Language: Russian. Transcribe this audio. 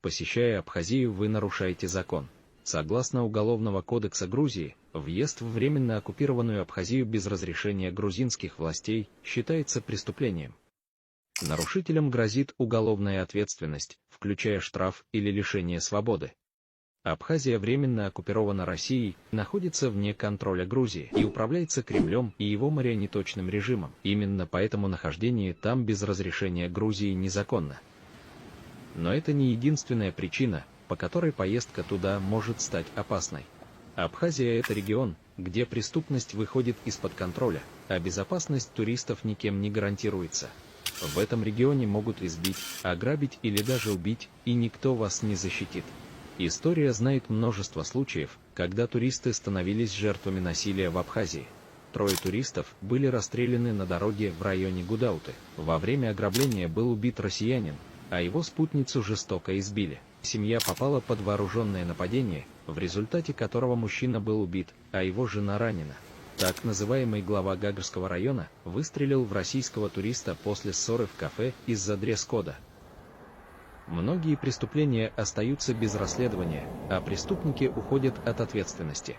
Посещая Абхазию, вы нарушаете закон. Согласно Уголовного кодекса Грузии, въезд в временно оккупированную Абхазию без разрешения грузинских властей считается преступлением. Нарушителям грозит уголовная ответственность, включая штраф или лишение свободы. Абхазия временно оккупирована Россией, находится вне контроля Грузии и управляется Кремлем и его марионеточным режимом. Именно поэтому нахождение там без разрешения Грузии незаконно. Но это не единственная причина, по которой поездка туда может стать опасной. Абхазия – это регион, где преступность выходит из-под контроля, а безопасность туристов никем не гарантируется. В этом регионе могут избить, ограбить или даже убить, и никто вас не защитит. История знает множество случаев, когда туристы становились жертвами насилия в Абхазии. 3 туристов были расстреляны на дороге в районе Гудауты. Во время ограбления был убит россиянин, а его спутницу жестоко избили. Семья попала под вооруженное нападение, в результате которого мужчина был убит, а его жена ранена. Так называемый глава Гагарского района выстрелил в российского туриста после ссоры в кафе из-за дресс-кода. Многие преступления остаются без расследования, а преступники уходят от ответственности.